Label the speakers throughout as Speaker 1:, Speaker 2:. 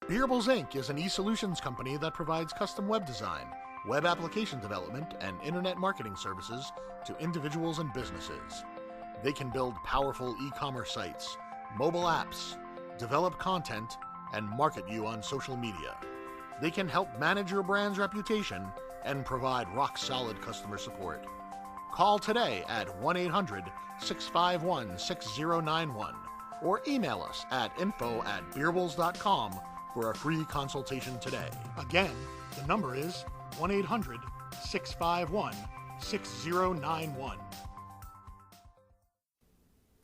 Speaker 1: Beerables Inc. is an e-solutions company that provides custom web design, web application development, and internet marketing services to individuals and businesses. They can build powerful e-commerce sites, mobile apps, develop content, and market you on social media. They can help manage your brand's reputation and provide rock-solid customer support. Call today at 1-800-651-6091 or email us at info@beerables.com for a free consultation today. Again, the number is 1-800-651-6091.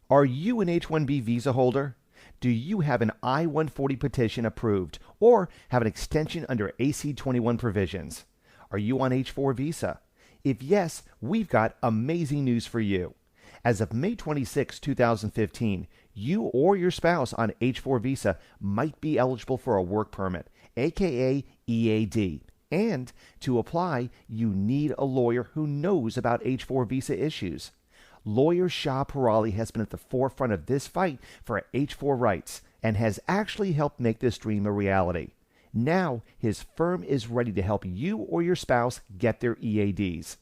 Speaker 2: Are you an H-1B visa holder? Do you have an I-140 petition approved or have an extension under AC-21 provisions? Are you on H-4 visa? If yes, we've got amazing news for you. As of May 26, 2015, you or your spouse on H-4 visa might be eligible for a work permit, aka EAD. And to apply, you need a lawyer who knows about H-4 visa issues. Lawyer Shah Parali has been at the forefront of this fight for H-4 rights and has actually helped make this dream a reality. Now, his firm is ready to help you or your spouse get their EADs.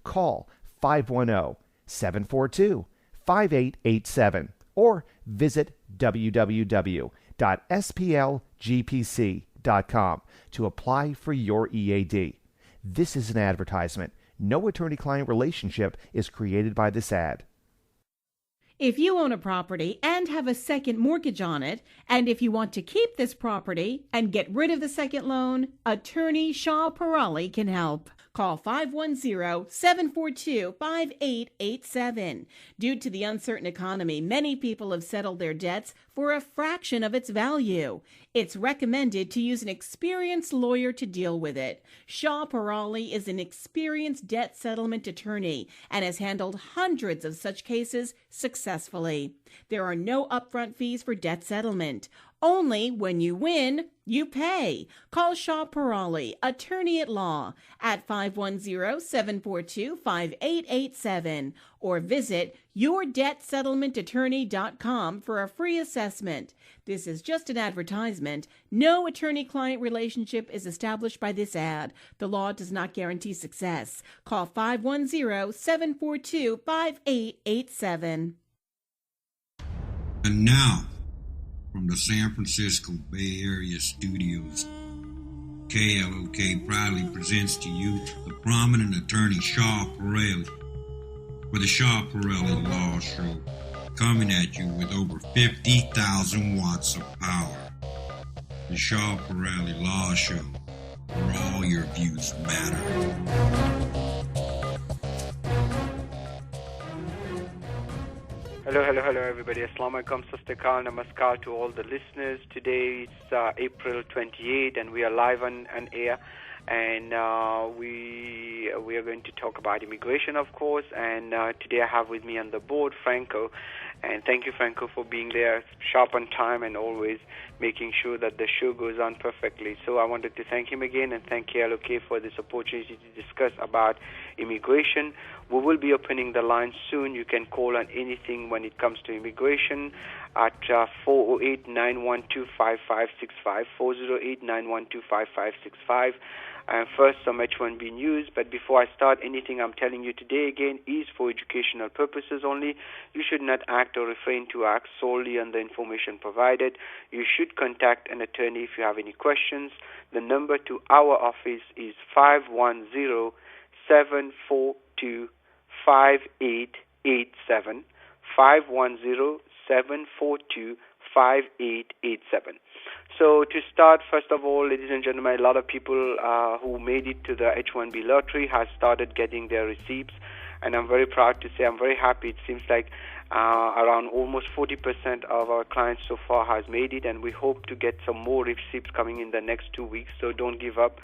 Speaker 2: Call 510-742-5887 or visit www.splgpc.com to apply for your EAD. This is an advertisement. No attorney-client relationship is created by this ad.
Speaker 3: If you own a property and have a second mortgage on it, and if you want to keep this property and get rid of the second loan, Attorney Shah Parali can help. Call 510-742-5887. Due to the uncertain economy, many people have settled their debts for a fraction of its value. It's recommended to use an experienced lawyer to deal with it. Shah Parali is an experienced debt settlement attorney and has handled hundreds of such cases successfully. There are no upfront fees for debt settlement. Only when you win, you pay. Call Shah Parali, attorney at law, at 510-742-5887 or visit yourdebtsettlementattorney.com for a free assessment. This is just an advertisement. No attorney-client relationship is established by this ad. The law does not guarantee success. Call 510-742-5887.
Speaker 4: And now, from the San Francisco Bay Area studios, KLOK proudly presents to you the prominent attorney Shah Parali for the Shah Parali Law Show, coming at you with over 50,000 watts of power. The Shah Parali Law Show, where all your views matter.
Speaker 5: Hello everybody. Assalamu alaikum, Sastakal, Namaskar to all the listeners. Today it's April 28 and we are live on air, and we are going to talk about immigration, of course, and today I have with me on the board Franco, and thank you, Franco, for being there sharp on time and always making sure that the show goes on perfectly. So I wanted to thank him again and thank KLOK for this opportunity to discuss about immigration. We will be opening the line soon. You can call on anything when it comes to immigration at 408-912-5565, 408-912-5565. First, some H-1B news, but before I start, anything I'm telling you today, again, is for educational purposes only. You should not act or refrain to act solely on the information provided. You should contact an attorney if you have any questions. The number to our office is 510-742-5887, 510-742-5887. So to start, first of all, ladies and gentlemen, a lot of people who made it to the H-1B lottery have started getting their receipts, and I'm very proud to say I'm very happy. It seems like around almost 40% of our clients so far has made it, and we hope to get some more receipts coming in the next 2 weeks, so don't give up.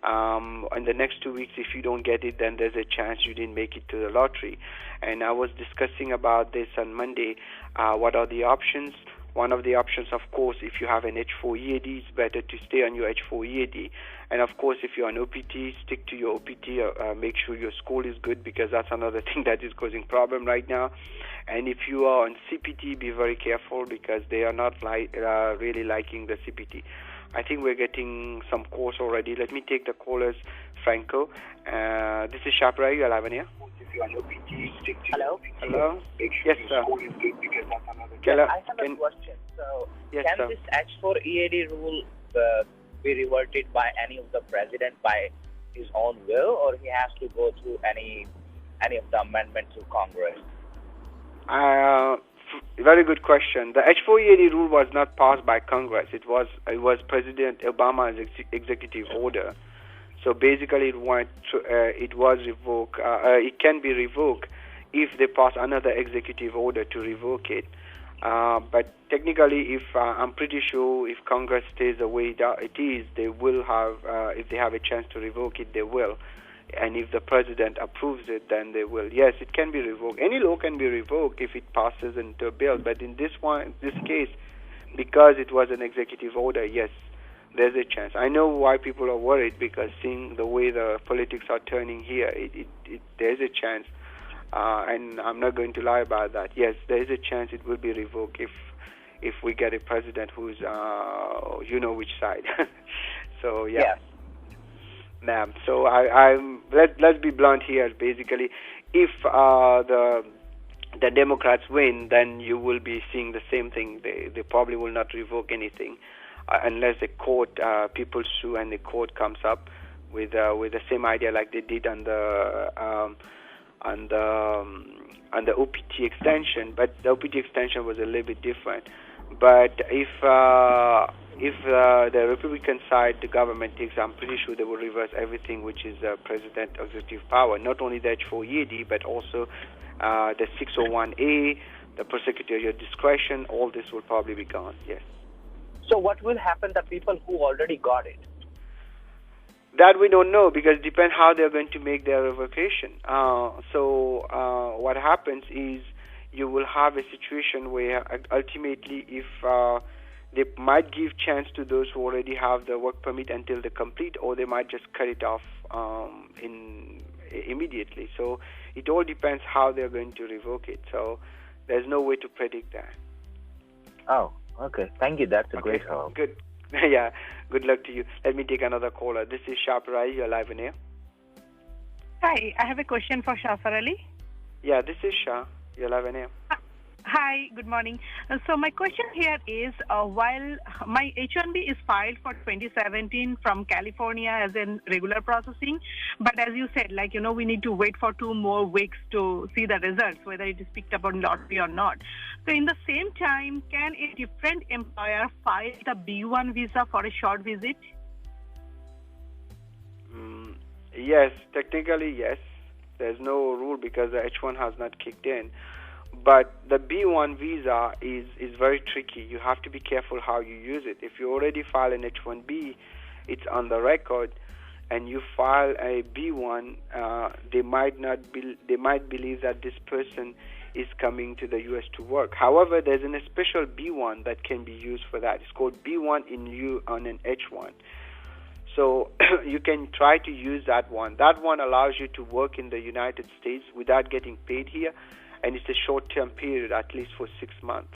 Speaker 5: In the next 2 weeks, if you don't get it, then there's a chance you didn't make it to the lottery. And I was discussing about this on Monday. What are the options? One of the options, of course, if you have an H-4 EAD, it's better to stay on your H-4 EAD. And of course, if you're on OPT, stick to your OPT. Make sure your school is good, because that's another thing that is causing problem right now. And if you are on CPT, be very careful, because they are not really liking the CPT. I think we're getting some calls already. Let me take the callers, Franco. This is Shaprai. You're live on air.
Speaker 6: Hello?
Speaker 5: Hello? Yes, sir.
Speaker 6: I have a question. So,
Speaker 5: yes,
Speaker 6: can
Speaker 5: sir.
Speaker 6: this H4 EAD rule be reverted by any of the president by his own will, or he has to go through any of the amendments to Congress?
Speaker 5: Very good question. The H4 EAD rule was not passed by Congress. It was President Obama's executive order. So basically, it was revoked. It can be revoked if they pass another executive order to revoke it. But technically, I'm pretty sure if Congress stays the way it is, they will have. If they have a chance to revoke it, they will. And if the president approves it, then they will. Yes, it can be revoked. Any law can be revoked if it passes into a bill. But in this case, because it was an executive order, yes, there's a chance. I know why people are worried, because seeing the way the politics are turning here, there's a chance. And I'm not going to lie about that. Yes, there is a chance it will be revoked if we get a president who's you know which side. So yeah. Ma'am. So let's be blunt here. Basically, if the Democrats win, then you will be seeing the same thing. They probably will not revoke anything unless the court people sue and the court comes up with the same idea like they did on the OPT extension. But the OPT extension was a little bit different. But if the Republican side, the government takes, I'm pretty sure they will reverse everything which is president executive power, not only the H4 EAD, but also the 601A, the prosecutorial discretion, all this will probably be gone, yes.
Speaker 6: So what will happen to people who already got it?
Speaker 5: That we don't know, because it depends how they're going to make their revocation. So what happens is you will have a situation where ultimately if they might give chance to those who already have the work permit until they complete, or they might just cut it off immediately. So it all depends how they're going to revoke it. So there's no way to predict that.
Speaker 6: Oh, okay. Thank you. That's a great help.
Speaker 5: Good. Yeah. Good luck to you. Let me take another caller. This is Shaprai. You're live in here.
Speaker 7: Hi, I have a question for Shafar Ali.
Speaker 5: Yeah, this is Shah. You're live in here.
Speaker 7: Hi, good morning. So my question here is, while my H-1B is filed for 2017 from California as in regular processing, but as you said, we need to wait for 2 more weeks to see the results, whether it is picked up on lottery or not. So in the same time, can a different employer file the B1 visa for a short visit?
Speaker 5: Yes, technically yes. There's no rule because the H1 has not kicked in. But the B1 visa is very tricky. You have to be careful how you use it. If you already file an H1B, it's on the record, and you file a B1, they might believe that this person is coming to the U.S. to work. However, there's a special B1 that can be used for that. It's called B1 in lieu on an H1. So you can try to use that one. That one allows you to work in the United States without getting paid here, and it's a short-term period, at least for 6 months.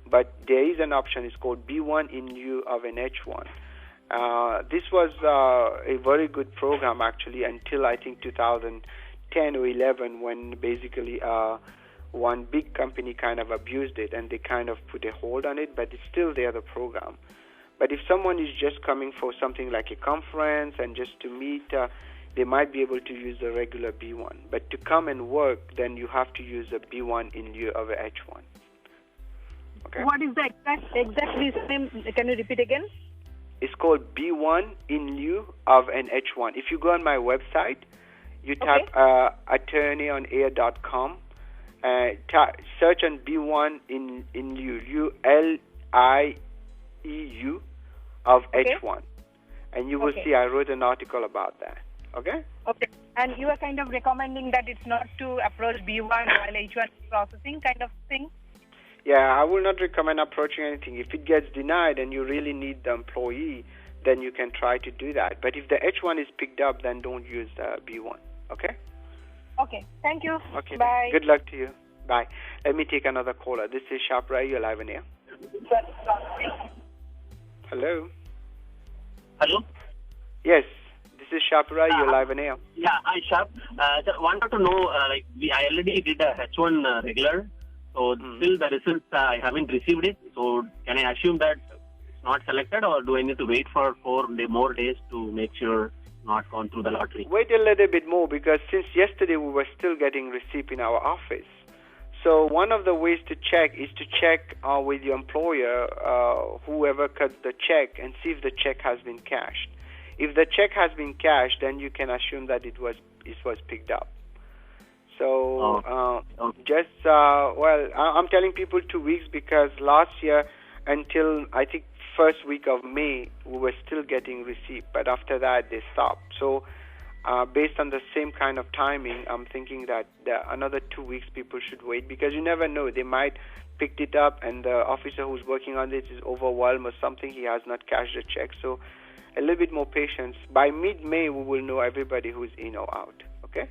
Speaker 5: But there is an option. It's called B1 in lieu of an H1. This was a very good program, actually, until I think 2010 or 11, when basically one big company kind of abused it, and they kind of put a hold on it, but it's still there, the program. But if someone is just coming for something like a conference and just to meet, they might be able to use the regular B1. But to come and work, then you have to use a B1 in lieu of a H1. Okay?
Speaker 7: What is the exact name? Can you repeat again?
Speaker 5: It's called B1 in lieu of an H1. If you go on my website, you type attorneyonair.com, search on B1 in lieu, U-L-I-E-U of H1. And you will see I wrote an article about that. Okay?
Speaker 7: Okay. And you are kind of recommending that it's not to approach B1 while H1 is processing kind of thing?
Speaker 5: Yeah, I will not recommend approaching anything. If it gets denied and you really need the employee, then you can try to do that. But if the H1 is picked up, then don't use the B1. Okay?
Speaker 7: Okay. Thank you.
Speaker 5: Okay.
Speaker 7: Bye.
Speaker 5: Good luck to you. Bye. Let me take another caller. This is Shaprai. You're live in here. Hello?
Speaker 8: Hello?
Speaker 5: Yes, this is Shapura. You're live on air.
Speaker 8: Yeah, hi, Shap. Just wanted to know, I already did a H1 regular, so still the results, I haven't received it. So can I assume that it's not selected, or do I need to wait for 4 more days to make sure not gone through the lottery?
Speaker 5: Wait a little bit more, because since yesterday we were still getting receipt in our office. So one of the ways to check is to check with your employer, whoever cut the check, and see if the check has been cashed. If the check has been cashed, then you can assume that it was picked up. So I'm telling people 2 weeks, because last year until I think first week of May we were still getting receipt, but after that they stopped. So based on the same kind of timing, I'm thinking that another 2 weeks people should wait, because you never know, they might picked it up and the officer who's working on this is overwhelmed or something, he has not cashed the check. So a little bit more patience. By mid-May we will know everybody who's in or out. Okay.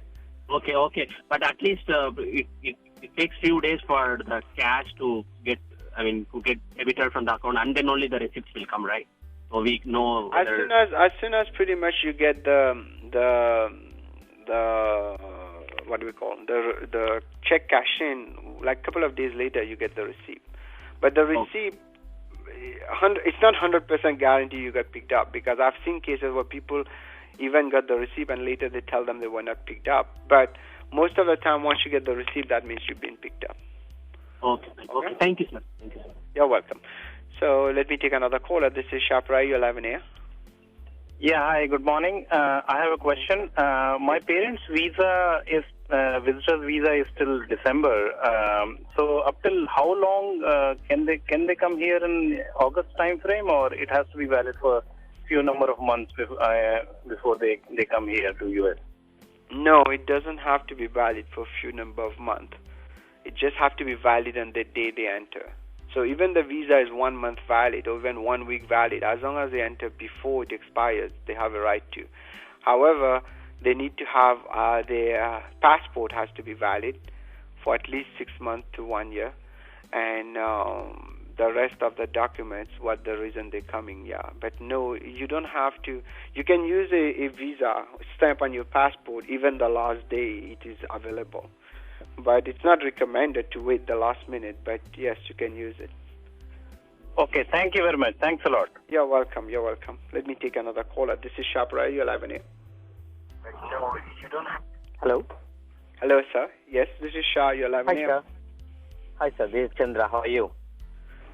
Speaker 8: But at least it takes few days for the cash to get debited from the account, and then only the receipts will come, right? So we know whether...
Speaker 5: As soon as pretty much you get the what do we call the check cash in, like a couple of days later you get the receipt. But the receipt, it's not 100% guarantee you got picked up, because I've seen cases where people even got the receipt and later they tell them they were not picked up. But most of the time, once you get the receipt, that means you've been picked up.
Speaker 8: Okay. Thank you, sir.
Speaker 5: You're welcome. So let me take another caller. This is Shaprai. You're live in air.
Speaker 9: Yeah, hi, good morning. I have a question. My parents' visitor's visa is till December. So up till how long can they come here in August time frame, or it has to be valid for few number of months before they come here to US?
Speaker 5: No, it doesn't have to be valid for few number of months. It just have to be valid on the day they enter. So even the visa is 1 month valid or even 1 week valid, as long as they enter before it expires, they have a right to. However, they need to have their passport has to be valid for at least 6 months to 1 year, and the rest of the documents, what the reason they're coming, But no, you don't have to. You can use a visa stamp on your passport even the last day it is available. But it's not recommended to wait the last minute, but yes, you can use it.
Speaker 9: Okay, thank you very much. Thanks a lot.
Speaker 5: You're welcome. Let me take another caller. This is Shapra. You're live on air.
Speaker 10: Hello.
Speaker 5: Hello, sir. Yes, this is Shah. You're live on air.
Speaker 10: Hi, sir. This is Chandra. How are you?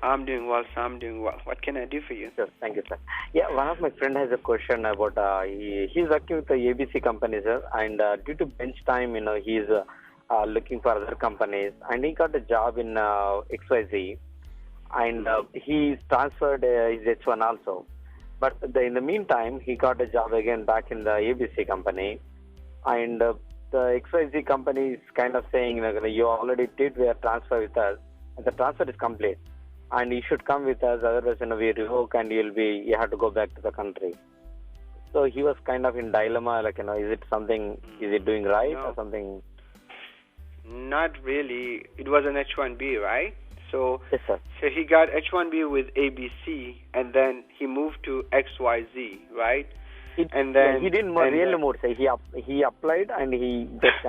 Speaker 5: I'm doing well, sir. What can I do for you?
Speaker 10: Sure. Thank you, sir. Yeah, one of my friend has a question about, he's working with the ABC company, sir, and due to bench time, he's looking for other companies, and he got a job in XYZ, and he's transferred his H1 also. But in the meantime, he got a job again back in the ABC company, and the XYZ company is kind of saying, you already did your transfer with us, and the transfer is complete, and you should come with us, otherwise we revoke and you have to go back to the country. So he was kind of in dilemma, is it something, is it doing right or something?
Speaker 5: Not really. It was an H1B, right? So,
Speaker 10: yes, sir.
Speaker 5: So he got H1B with ABC, and then he moved to XYZ, right?
Speaker 10: He didn't really move. So he applied and he just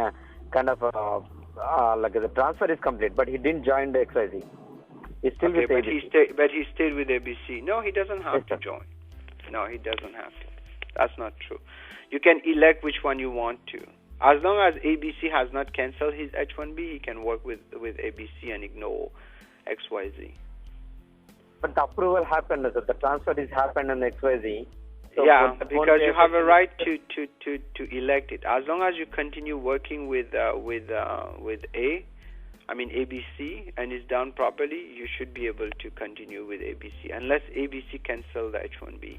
Speaker 10: kind of the transfer is complete, but he didn't join the XYZ. He's still with ABC.
Speaker 5: But he stayed with ABC. No, he doesn't have to join. No, he doesn't have to. That's not true. You can elect which one you want to. As long as ABC has not cancelled his H1B, he can work with ABC and ignore XYZ.
Speaker 10: But the approval happened, so the transfer is happened in XYZ. So
Speaker 5: because you have a right to elect it. As long as you continue working with ABC, and it's done properly, you should be able to continue with ABC, unless ABC cancel the H1B.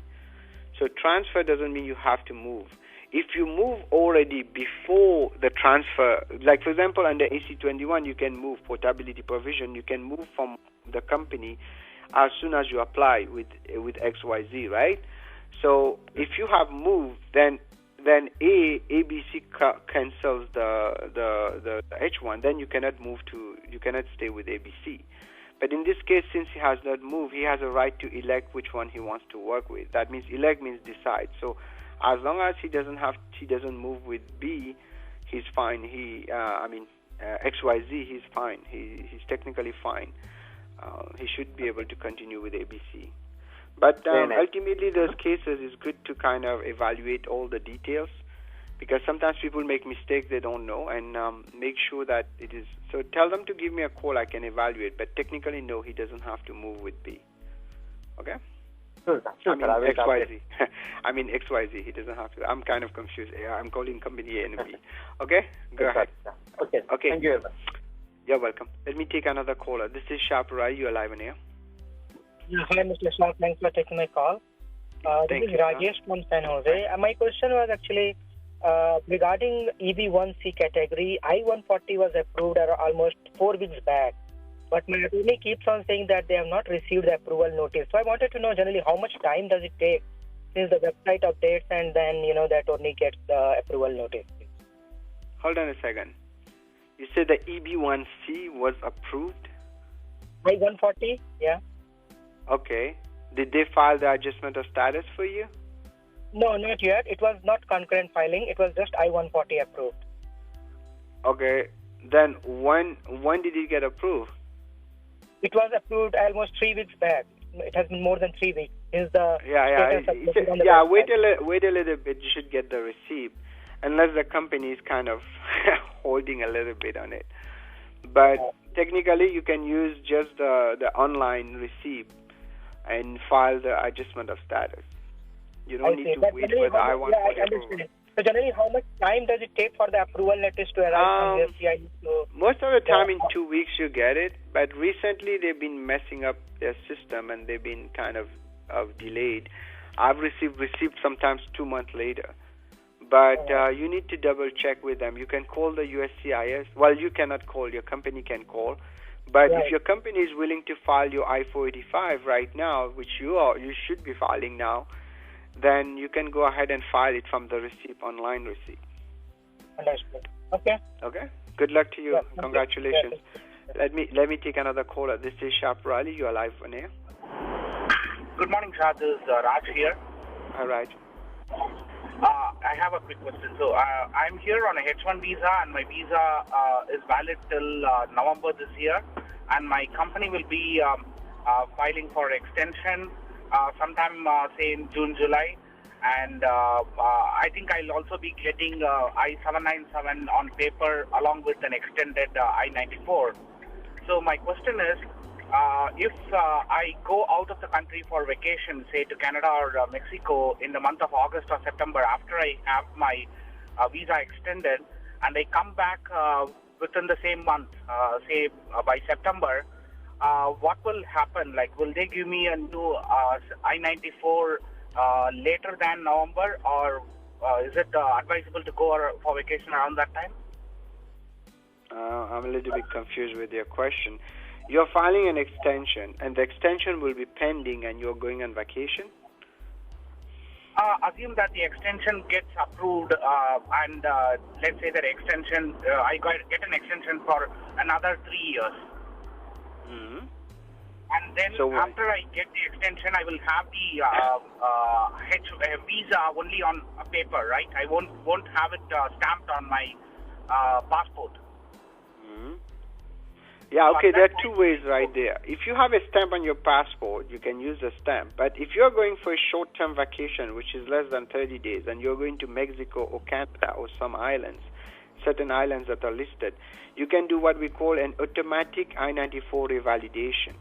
Speaker 5: So transfer doesn't mean you have to move. If you move already before the transfer, like for example under AC21, you can move portability provision. You can move from the company as soon as you apply with XYZ, right? So if you have moved, then ABC cancels the H1. Then you cannot stay with ABC. But in this case, since he has not moved, he has a right to elect which one he wants to work with. That means elect means decide. So as long as he doesn't move with B, he's fine. XYZ, he's fine. He's technically fine. He should be able to continue with ABC. But ultimately, those cases, it's good to kind of evaluate all the details, because sometimes people make mistakes they don't know, and make sure that it is. So tell them to give me a call. I can evaluate. But technically, no, he doesn't have to move with B. Okay?
Speaker 10: Sure,
Speaker 5: XYZ. I mean XYZ. He doesn't have to. I'm kind of confused. I'm calling company A and B. Okay? Go ahead.
Speaker 10: Okay. Thank you very much.
Speaker 5: You're welcome. Let me take another caller. This is Shapurai. You're live on air.
Speaker 11: Yeah, hi, Mr. Shah. Thanks for taking my call. This is Rajesh from San Jose. My question was actually regarding EB1C category. I-140 was approved almost 4 weeks back, but my attorney keeps on saying that they have not received the approval notice. So I wanted to know generally how much time does it take since the website updates and then the attorney gets the approval notice.
Speaker 5: Hold on a second. You said the EB1C was approved?
Speaker 11: I-140, yeah.
Speaker 5: Okay. Did they file the adjustment of status for you?
Speaker 11: No, not yet. It was not concurrent filing. It was just I-140 approved.
Speaker 5: Okay. Then when did it get approved?
Speaker 11: It was approved almost 3 weeks back. It has been more than 3 weeks since the
Speaker 5: wait a little bit. You should get the receipt, unless the company is kind of holding a little bit on it. But technically, you can use just the online receipt and file the adjustment of status. You don't need to wait for the I-140 approval.
Speaker 11: So generally, how much time does it take for the approval notice to arrive from USCIS?
Speaker 5: Most of the time, in 2 weeks, you get it. But recently, they've been messing up their system, and they've been kind of delayed. I've received receipts sometimes 2 months later. But you need to double check with them. You can call the USCIS. Well, you cannot call. Your company can call. But if your company is willing to file your I-485 right now, which you should be filing now, then you can go ahead and file it from the online receipt.
Speaker 11: Understood. Okay.
Speaker 5: Okay. Good luck to you.
Speaker 11: Yeah,
Speaker 5: congratulations. Let me take another caller. This is Shaprali. You are live on air.
Speaker 12: Good morning, Shah. This is Raj here.
Speaker 5: All right.
Speaker 12: I have a quick question. So I'm here on a H1 visa, and my visa is valid till November this year, and my company will be filing for extension sometime, say in June, July, and I think I'll also be getting I-797 on paper along with an extended I-94. So my question is, if I go out of the country for vacation, say to Canada or Mexico in the month of August or September after I have my visa extended, and I come back within the same month, say by September, what will happen? Like, will they give me a new I-94 later than November, or is it advisable to go for vacation around that time?
Speaker 5: I'm a little bit confused with your question. You're filing an extension, and the extension will be pending, and you're going on vacation?
Speaker 12: Assume that the extension gets approved, and let's say that extension, I get an extension for another 3 years.
Speaker 5: Mm-hmm.
Speaker 12: And then after I get the extension, I will have the visa only on paper, right? I won't have it stamped on my passport.
Speaker 5: Mm-hmm. Yeah, okay, there are two ways right there. If you have a stamp on your passport, you can use the stamp. But if you're going for a short-term vacation, which is less than 30 days, and you're going to Mexico or Canada or some islands, certain islands that are listed, you can do what we call an automatic I-94 revalidation.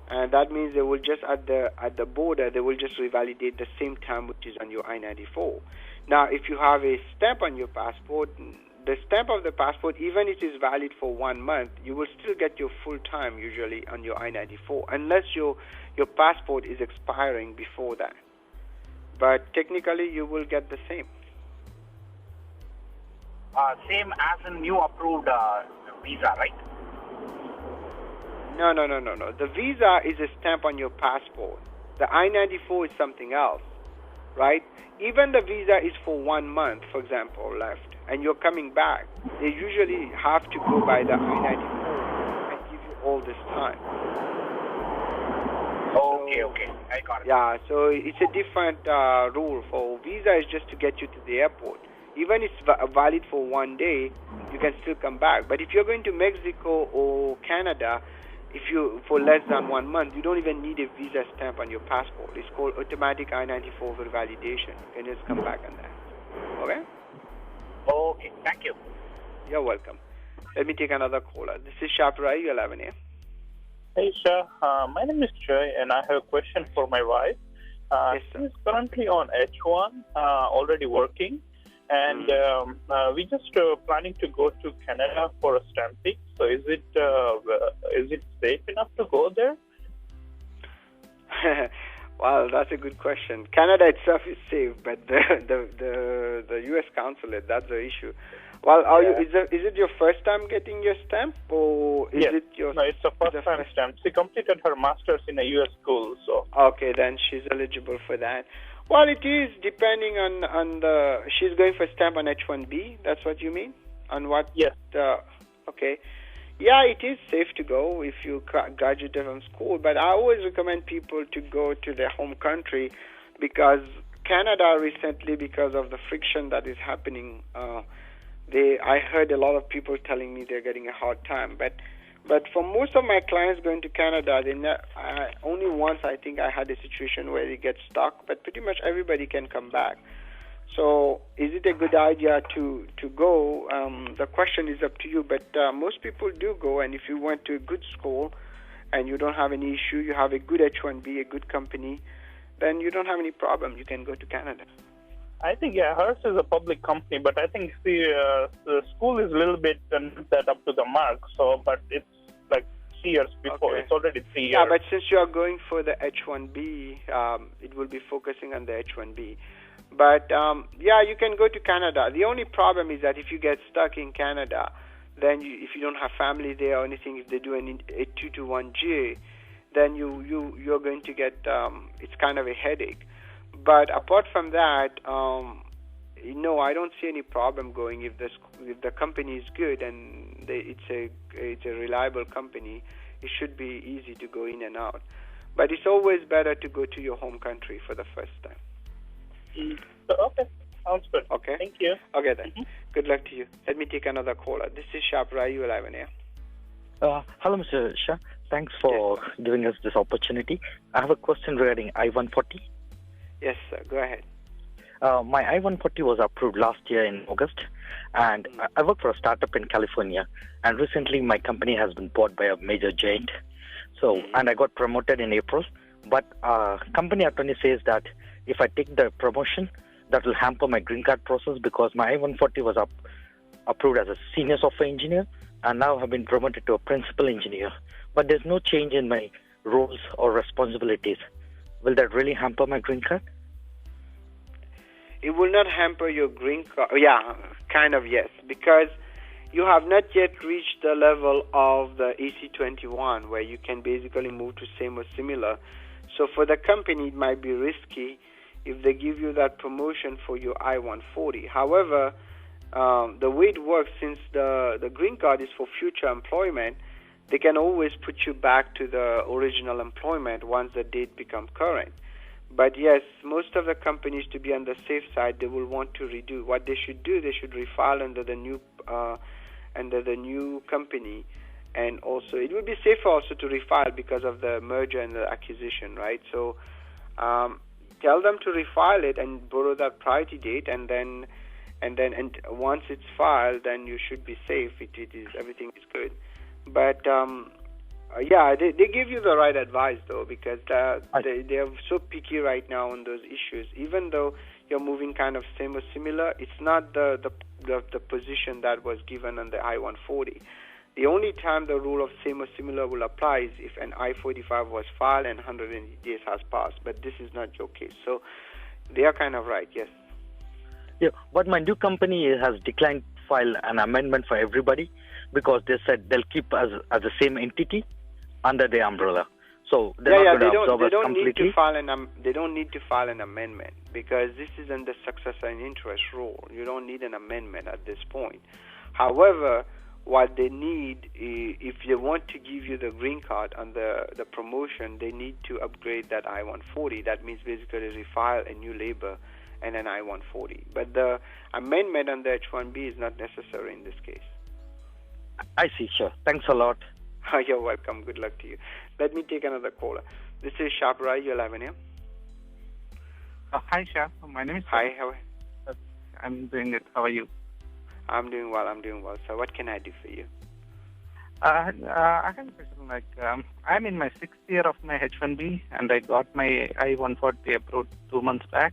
Speaker 5: And that means they will just, at the border, they will just revalidate the same time which is on your I-94. Now, if you have a stamp on your passport, the stamp of the passport, even if it is valid for 1 month, you will still get your full time usually on your I-94, unless your passport is expiring before that. But technically, you will get the same.
Speaker 12: Same as a new approved visa, right?
Speaker 5: No. The visa is a stamp on your passport. The I-94 is something else, right? Even the visa is for 1 month, for example, left, and you're coming back. They usually have to go by the I-94 and give you all this time.
Speaker 12: Okay, I got it.
Speaker 5: Yeah, so it's a different rule. For visa is just to get you to the airport. Even if it's valid for 1 day, you can still come back. But if you're going to Mexico or Canada, if you for less than 1 month, you don't even need a visa stamp on your passport. It's called automatic I-94 for validation. You can just come back on that. Okay?
Speaker 12: Okay, thank you.
Speaker 5: You're welcome. Let me take another caller. This is Shaprai, you're 11 here.
Speaker 13: Hey, Shah. My name is Joy, and I have a question for my wife.
Speaker 5: Yes, sir.
Speaker 13: She's currently on H1, already working, and we just planning to go to Canada for a stamping. So, is it safe enough to go there?
Speaker 5: Well, that's a good question. Canada itself is safe, but the U.S. consulate, that's the issue. Well, is it your first time getting your stamp, or is it your?
Speaker 13: No, it's the first time stamp. She completed her master's in a U.S. school, so.
Speaker 5: Okay, then she's eligible for that. Well, it is depending on the. She's going for stamp on H1B. That's what you mean? On what?
Speaker 13: Yes.
Speaker 5: Okay. Yeah, it is safe to go if you graduated from school, but I always recommend people to go to their home country because Canada recently, because of the friction that is happening, I heard a lot of people telling me they're getting a hard time. But for most of my clients going to Canada, only once I think I had a situation where they get stuck, but pretty much everybody can come back. So is it a good idea to go? The question is up to you, but most people do go, and if you went to a good school and you don't have any issue, you have a good H1B, a good company, then you don't have any problem. You can go to Canada.
Speaker 13: I think, hers is a public company, but I think the school is a little bit not that up to the mark. So, but it's like 3 years before. Okay. It's already 3 years.
Speaker 5: Yeah, but since you are going for the H1B, it will be focusing on the H1B. But, you can go to Canada. The only problem is that if you get stuck in Canada, then if you don't have family there or anything, if they do a 221G, then you're going to get, it's kind of a headache. But apart from that, no, I don't see any problem going if the company is good and it's a reliable company. It should be easy to go in and out. But it's always better to go to your home country for the first time.
Speaker 13: Okay, sounds good.
Speaker 5: Okay.
Speaker 13: Thank you.
Speaker 5: Okay then. Good luck to you. Let me take another caller. This is Shaprai, you live in here.
Speaker 14: Hello, Mr. Shah. Thanks for giving us this opportunity. I have a question regarding I-140.
Speaker 5: Yes, sir. Go ahead.
Speaker 14: My I-140 was approved last year in August, and I work for a startup in California. And recently, my company has been bought by a major giant. So, and I got promoted in April. But company attorney says that if I take the promotion, that will hamper my green card process because my I-140 was approved as a senior software engineer, and now have been promoted to a principal engineer. But there's no change in my roles or responsibilities. Will that really hamper my green card?
Speaker 5: It will not hamper your green card. Yeah, kind of yes, because you have not yet reached the level of the AC-21 where you can basically move to same or similar. So for the company, it might be risky if they give you that promotion for your I-140. However, the way it works, since the green card is for future employment, they can always put you back to the original employment once the date becomes current. But yes, most of the companies, to be on the safe side, they will want to redo. What they should do, they should refile under the new company, and also it would be safer also to refile because of the merger and the acquisition, right? So tell them to refile it and borrow that priority date, and once it's filed, then you should be safe. Everything is good. But they give you the right advice though, because they are so picky right now on those issues. Even though you're moving kind of same or similar, it's not the position that was given on the I-140. The only time the rule of same or similar will apply is if an I-45 was filed and 180 days has passed. But this is not your case, so they are kind of right. Yes.
Speaker 14: Yeah, but my new company has declined to file an amendment for everybody because they said they'll keep as the same entity under the umbrella. So they're not going to absorb us completely.
Speaker 5: They don't need to file an amendment because this is in the successor and interest rule. You don't need an amendment at this point. However, what they need, if they want to give you the green card on the promotion, they need to upgrade that I-140. That means basically refile a new labor and an I-140. But the amendment on the H-1B is not necessary in this case.
Speaker 14: I see, sure. Thanks a lot.
Speaker 5: You're welcome. Good luck to you. Let me take another caller. This is Shaprai. You're live in here.
Speaker 15: Hi, Shah. My name is...
Speaker 5: Hi, how are you?
Speaker 15: I'm doing good. How are you?
Speaker 5: I'm doing well. So what can I do for you?
Speaker 15: I have a question. I'm in my 6th year of my H-1B, and I got my I-140 approved 2 months back.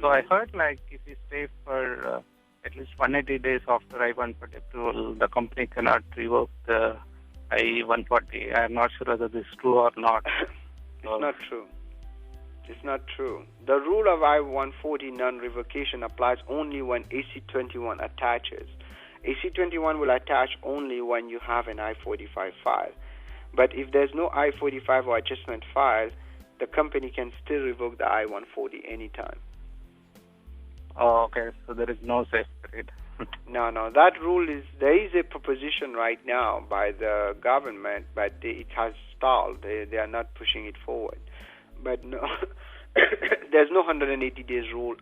Speaker 15: So I heard, if you stay for at least 180 days after I-140 approval, the company cannot revoke the I-140. I'm not sure whether this is true or not.
Speaker 5: It's not true. It's not true. The rule of I-140 non-revocation applies only when AC-21 attaches. AC-21 will attach only when you have an I-45 file. But if there's no I-45 or adjustment file, the company can still revoke the I-140 anytime.
Speaker 15: Oh, okay. So there is no safe period.
Speaker 5: No. That rule there is a proposition right now by the government, but it has stalled. They are not pushing it forward. But no, there's no 180 days rule.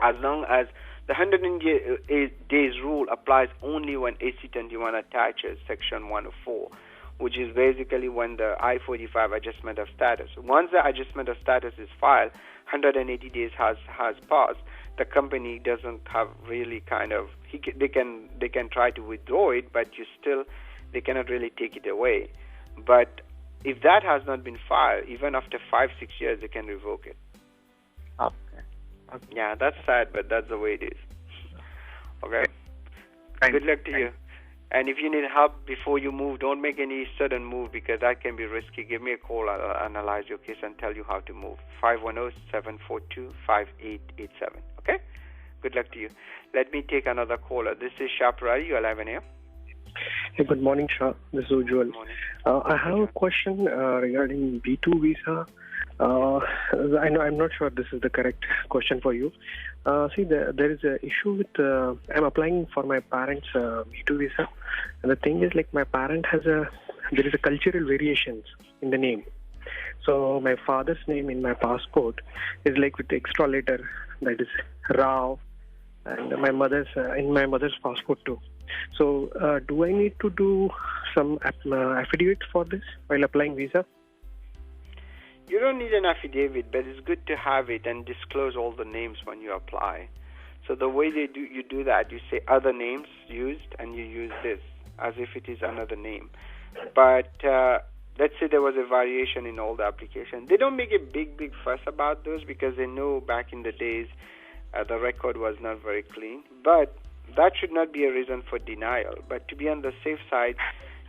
Speaker 5: As long as the 180 days rule applies only when AC-21 attaches Section 104, which is basically when the I-45 adjustment of status. Once the adjustment of status is filed, 180 days has passed. The company doesn't have really they can try to withdraw it, but they cannot really take it away. But if that has not been filed, even after 5-6 years, they can revoke it.
Speaker 15: Okay.
Speaker 5: Yeah, that's sad, but that's the way it is. Okay? Good luck to you. And if you need help before you move, don't make any sudden move because that can be risky. Give me a call. I'll analyze your case and tell you how to move. 510-742-5887. Okay? Good luck to you. Let me take another caller. This is Shaprai. You're live in here.
Speaker 16: Hey, good morning, Shah. This is Ujjwal. I have a question regarding B2 visa. I'm not sure this is the correct question for you. There is an issue with I'm applying for my parents' B2 visa, and the thing is, my parent there is a cultural variations in the name. So my father's name in my passport is with the extra letter, that is Rao, and my mother's in my mother's passport too. So do I need to do some affidavit for this while applying visa?
Speaker 5: You don't need an affidavit, but it's good to have it and disclose all the names when you apply. So the way you do that, you say other names used, and you use this as if it is another name. But let's say there was a variation in all the application. They don't make a big fuss about those because they know back in the days the record was not very clean. But that should not be a reason for denial. But to be on the safe side,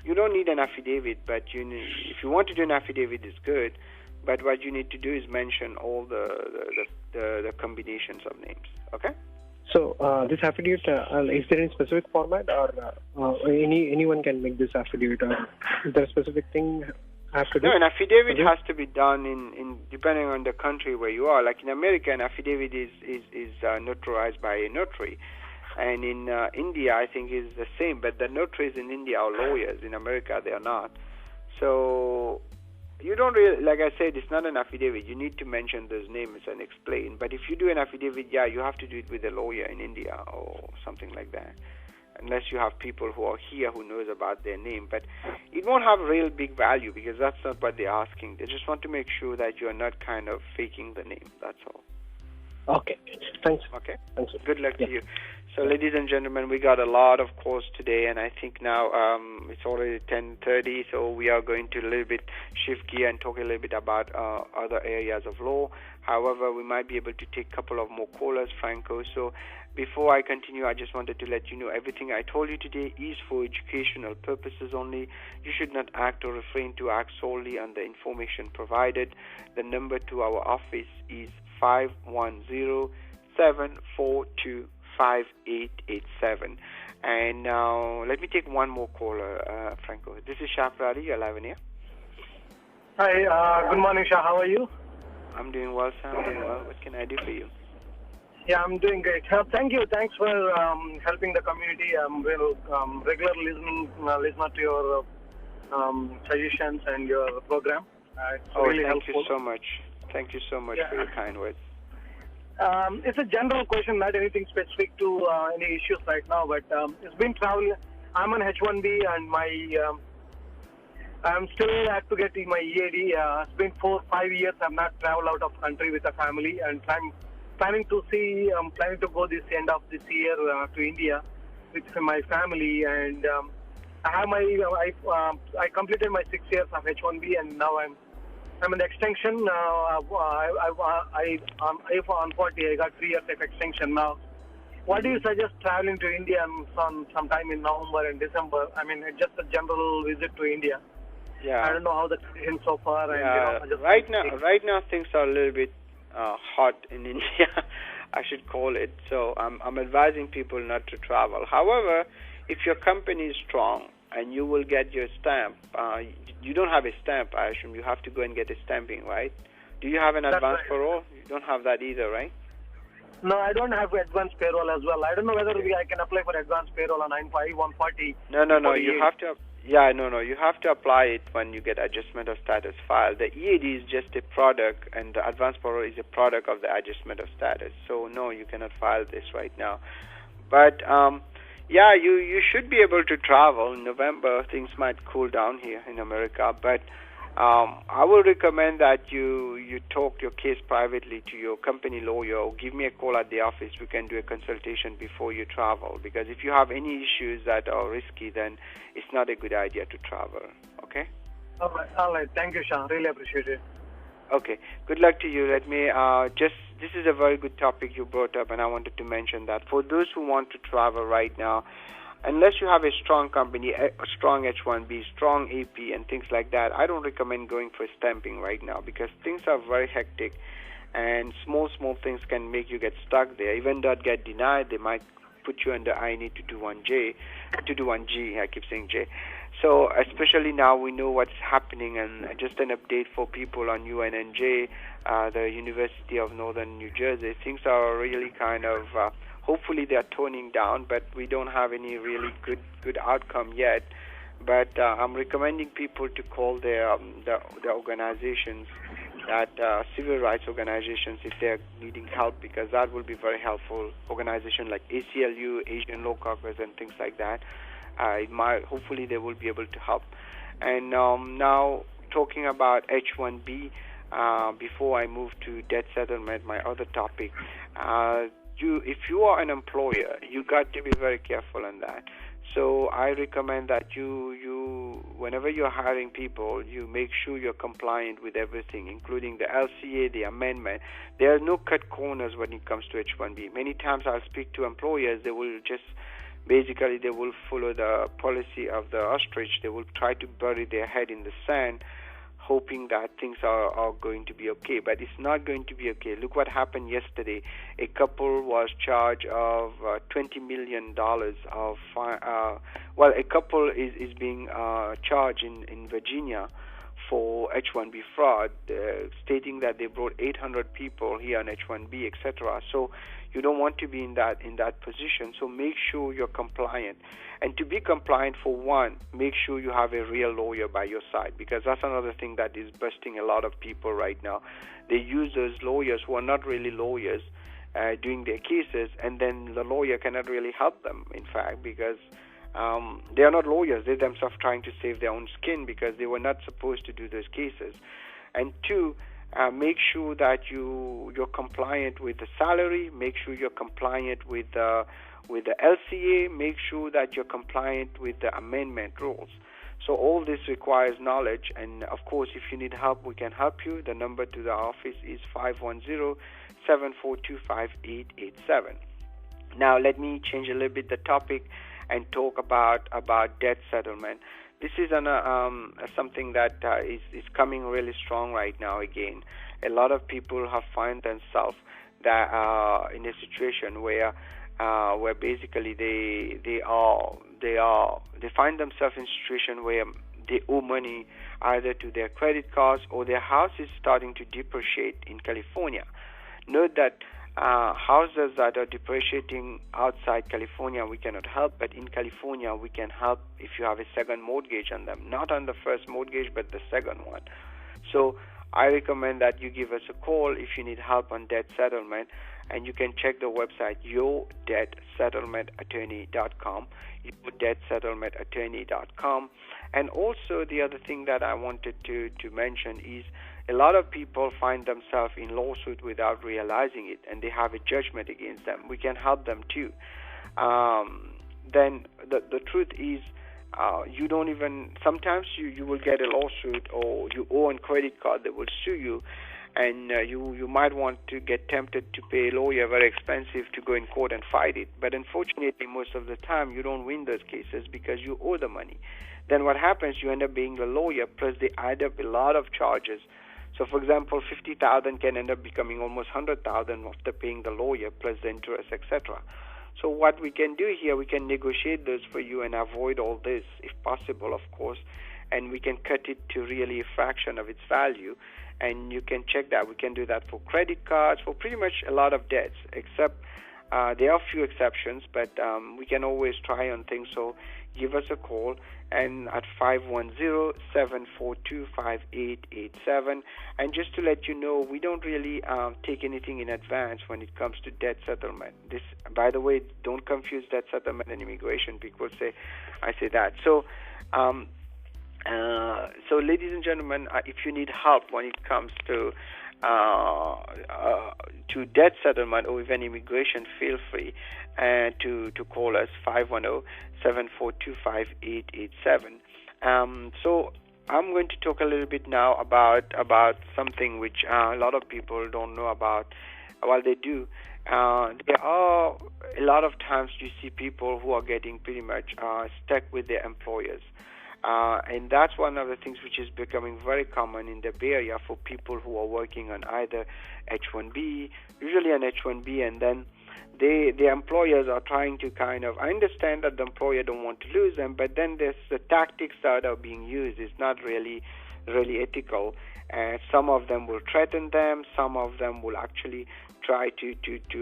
Speaker 5: you don't need an affidavit, but if you want to do an affidavit, it's good. But what you need to do is mention all the combinations of names. Okay?
Speaker 16: So this affidavit, is there any specific format, or anyone can make this affidavit, or is there a specific thing I have to do?
Speaker 5: No, an affidavit has to be done in depending on the country where you are. Like in America, an affidavit is notarized by a notary. And in India, I think is the same. But the notaries in India are lawyers. In America, they are not. So you don't really, like I said, it's not an affidavit. You need to mention those names and explain. But if you do an affidavit, you have to do it with a lawyer in India or something like that. Unless you have people who are here who knows about their name. But it won't have real big value because that's not what they're asking. They just want to make sure that you are not kind of faking the name. That's all.
Speaker 16: Okay. Thanks.
Speaker 5: Okay.
Speaker 16: Thanks.
Speaker 5: Good luck to you. So, ladies and gentlemen, we got a lot of calls today, and I think now it's already 10:30, so we are going to a little bit shift gear and talk a little bit about other areas of law. However, we might be able to take a couple of more callers, Franco. So, before I continue, I just wanted to let you know everything I told you today is for educational purposes only. You should not act or refrain to act solely on the information provided. The number to our office is 510-742-5887. And now let me take one more caller, Franco. This is Shafrari. You're live in here.
Speaker 17: Hi, good morning, Shah. How are you?
Speaker 5: I'm doing well, sir. I'm doing well. What can I do for you?
Speaker 17: Yeah, I'm doing great. Thank you. Thanks for helping the community. I'm regular listener to your suggestions and your program. It's really
Speaker 5: thank
Speaker 17: helpful.
Speaker 5: you so much. Thank you so much for your kind words.
Speaker 17: It's a general question, not anything specific to any issues right now, but it's been traveling. I'm on H1B and I'm still have to get my EAD. It's been 4-5 years I've not traveled out of country with a family, and I'm planning to go this end of this year to India with my family, and I have I completed my 6 years of H1B, and now I'm an extension. I'm I-140. I got 3 years of extension now. What do you suggest traveling to India sometime in November and December? I mean, just a general visit to India.
Speaker 5: Yeah.
Speaker 17: I don't know how the in so far.
Speaker 5: Yeah.
Speaker 17: And,
Speaker 5: right now things are a little bit hot in India, I should call it. So I'm advising people not to travel. However, if your company is strong and you will get your stamp, you don't have a stamp, I assume. You have to go and get a stamping, right? Do you have an advance parole? You don't have that either, right?
Speaker 17: No, I don't have advance payroll as well. I don't know whether I can apply for advance payroll on I-140.
Speaker 5: No. You have to. Yeah, no. You have to apply it when you get adjustment of status file. The EAD is just a product, and the advance parole is a product of the adjustment of status. So no, you cannot file this right now. But yeah, you should be able to travel in November. Things might cool down here in America, but I will recommend that you talk your case privately to your company lawyer, or give me a call at the office. We can do a consultation before you travel, because if you have any issues that are risky, then it's not a good idea to travel. Okay?
Speaker 17: All right. Thank you, Sean. Really appreciate it.
Speaker 5: Okay. Good luck to you. Let me this is a very good topic you brought up, and I wanted to mention that for those who want to travel right now, unless you have a strong company, a strong H1B, strong AP, and things like that, I don't recommend going for stamping right now, because things are very hectic, and small things can make you get stuck there. Even though it get denied, they might put you under I need to do 1G. I keep saying J. So especially now we know what's happening, and just an update for people on UNNJ, the University of Northern New Jersey. Things are really kind of hopefully they are toning down, but we don't have any really good outcome yet. But I'm recommending people to call the organizations, that civil rights organizations, if they're needing help, because that will be very helpful. Organizations like ACLU, Asian Law Caucus, and things like that. Hopefully they will be able to help. And now talking about H1B, before I move to debt settlement, my other topic. If you are an employer, you got to be very careful on that. So I recommend that you whenever you're hiring people, you make sure you're compliant with everything, including the LCA, the amendment. There are no cut corners when it comes to H1B. Many times I'll speak to employers, they will follow the policy of the ostrich. They will try to bury their head in the sand, hoping that things are going to be okay, but it's not going to be okay. Look what happened yesterday. A couple was charged of $20 million of fine. A couple is being charged in Virginia for H-1B fraud, stating that they brought 800 people here on H-1B, etc. So you don't want to be in that position. So make sure you're compliant. And to be compliant, for one, make sure you have a real lawyer by your side, because that's another thing that is busting a lot of people right now. They use those lawyers who are not really lawyers doing their cases, and then the lawyer cannot really help them, in fact, because they are not lawyers. They themselves trying to save their own skin because they were not supposed to do those cases. And two, make sure that you're compliant with the salary. Make sure you're compliant with the LCA. Make sure that you're compliant with the amendment rules. So all this requires knowledge, and of course, if you need help, we can help you. The number to the office is 510-742-5887. Now, let me change a little bit the topic and talk about debt settlement. This is something that is coming really strong right now. Again, a lot of people have found themselves that in a situation where basically they find themselves in a situation where they owe money either to their credit cards, or their house is starting to depreciate in California. Note that houses that are depreciating outside California, we cannot help, but in California, we can help if you have a second mortgage on them, not on the first mortgage, but the second one. So I recommend that you give us a call if you need help on debt settlement, and you can check the website, yourdebtsettlementattorney.com, yourdebtsettlementattorney.com. And also the other thing that I wanted to mention is a lot of people find themselves in lawsuit without realizing it, and they have a judgment against them. We can help them too. Then the truth is, you don't even, sometimes you will get a lawsuit, or you owe on credit card, they will sue you, and you might want to get tempted to pay a lawyer very expensive to go in court and fight it. But unfortunately, most of the time, you don't win those cases because you owe the money. Then what happens, you end up being the lawyer, plus they add up a lot of charges. So, for example, $50,000 can end up becoming almost $100,000 after paying the lawyer, plus the interest, etc. So what we can do here, we can negotiate those for you and avoid all this, if possible, of course, and we can cut it to really a fraction of its value, and you can check that. We can do that for credit cards, for pretty much a lot of debts, except there are a few exceptions, but we can always try on things. So give us a call and at 510-742-5887. And just to let you know, we don't really take anything in advance when it comes to debt settlement. This, by the way, don't confuse debt settlement and immigration. People say I say that. So so ladies and gentlemen, if you need help when it comes to debt settlement or even immigration, feel free to call us 510-742-5887. So I'm going to talk a little bit now about something which a lot of people don't know about. Well, they do. There are a lot of times you see people who are getting pretty much stuck with their employers. And that's one of the things which is becoming very common in the Bay Area for people who are working on either H-1B, usually an H-1B, and then the employers are trying to kind of, I understand that the employer don't want to lose them, but then there's the tactics that are being used is not really ethical. Some of them will threaten them, some of them will actually try to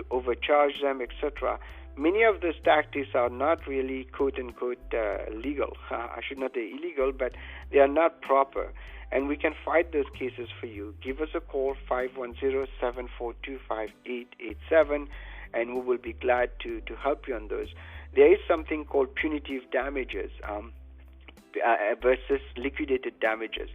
Speaker 5: overcharge them, etc. Many of those tactics are not really quote-unquote legal. I should not say illegal, but they are not proper. And we can fight those cases for you. Give us a call, 510-742-5887, and we will be glad to help you on those. There is something called punitive damages versus liquidated damages.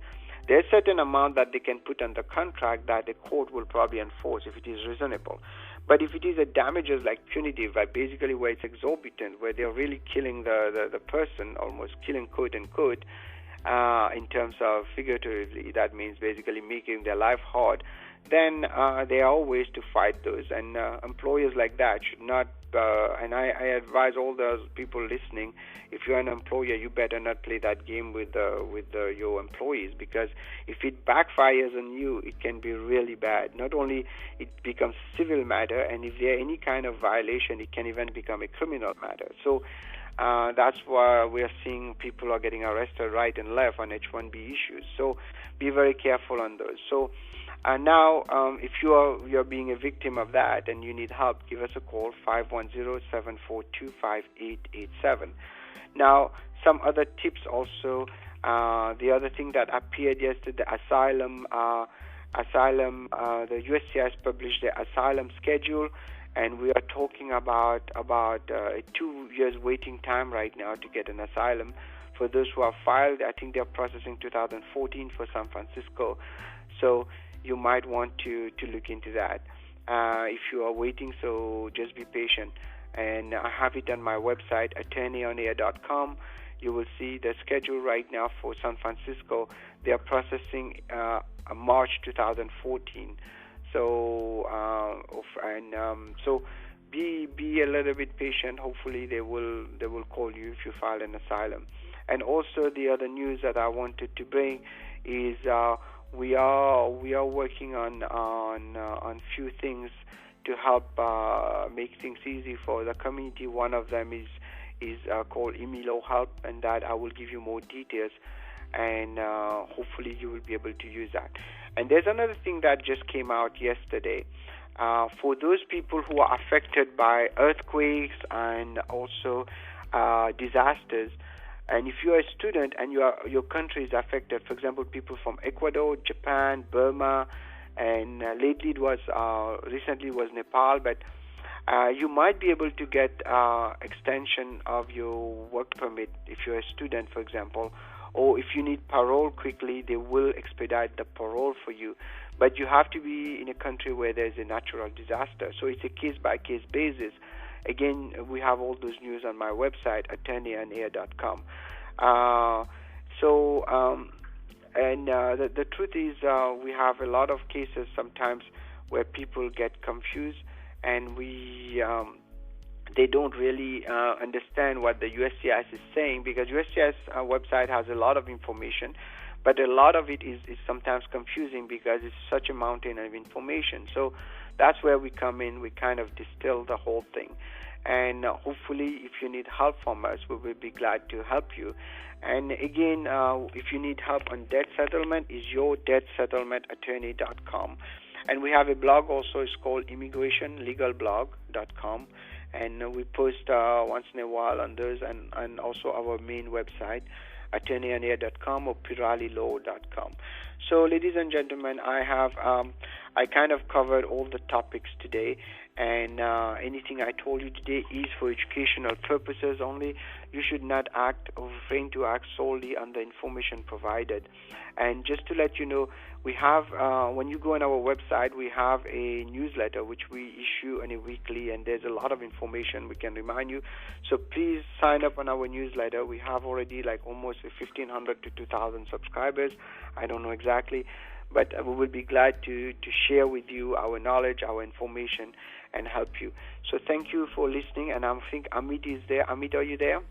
Speaker 5: There's a certain amount that they can put on the contract that the court will probably enforce if it is reasonable. But if it is a damages like punitive, like basically where it's exorbitant, where they're really killing the person, almost killing quote unquote, in terms of figuratively, that means basically making their life hard, then there are ways to fight those. And employers like that should not, and I advise all those people listening, if you're an employer, you better not play that game with your employees, because if it backfires on you, it can be really bad. Not only it becomes civil matter, and if there are any kind of violation, it can even become a criminal matter. So that's why we are seeing people are getting arrested right and left on H-1B issues. So be very careful on those. So now, if you're being a victim of that and you need help, give us a call, 510-742-5887. Now, some other tips also. The other thing that appeared yesterday, the asylum. The USCIS published the asylum schedule, and we are talking about a 2 years waiting time right now to get an asylum. For those who have filed, I think they're processing 2014 for San Francisco. So you might want to look into that if you are waiting, so just be patient. And I have it on my website, attorneyonair.com. You will see the schedule right now for San Francisco. They are processing March 2014. So so be a little bit patient. Hopefully they will call you if you file an asylum. And also the other news that I wanted to bring is we are working on few things to help make things easy for the community. One of them is called Imilo Help, and that I will give you more details, and hopefully you will be able to use that. And there's another thing that just came out yesterday. for those people who are affected by earthquakes and also disasters. And if you are a student and your country is affected, for example, people from Ecuador, Japan, Burma, and lately recently was Nepal, but you might be able to get extension of your work permit if you're a student, for example, or if you need parole quickly, they will expedite the parole for you. But you have to be in a country where there's a natural disaster. So it's a case-by-case basis. Again, we have all those news on my website, attorneyandair.com. The truth is we have a lot of cases sometimes where people get confused and they don't really understand what the USCIS is saying, because USCIS website has a lot of information, but a lot of it is sometimes confusing because it's such a mountain of information. So that's where we come in. We kind of distill the whole thing. And hopefully, if you need help from us, we will be glad to help you. And again, if you need help on debt settlement, is yourdebtsettlementattorney.com. And we have a blog also. It's called immigrationlegalblog.com. And we post once in a while on those, and also our main website, attorneyandair.com or piralilaw.com. So, ladies and gentlemen, I kind of covered all the topics today, and anything I told you today is for educational purposes only. You should not act or refrain to act solely on the information provided. And just to let you know, we have, when you go on our website, we have a newsletter which we issue on a weekly, and there's a lot of information we can remind you. So please sign up on our newsletter. We have already like almost 1,500 to 2,000 subscribers. I don't know exactly, but we will be glad to share with you our knowledge, our information, and help you. So thank you for listening, and I think Amit is there. Amit, are you there?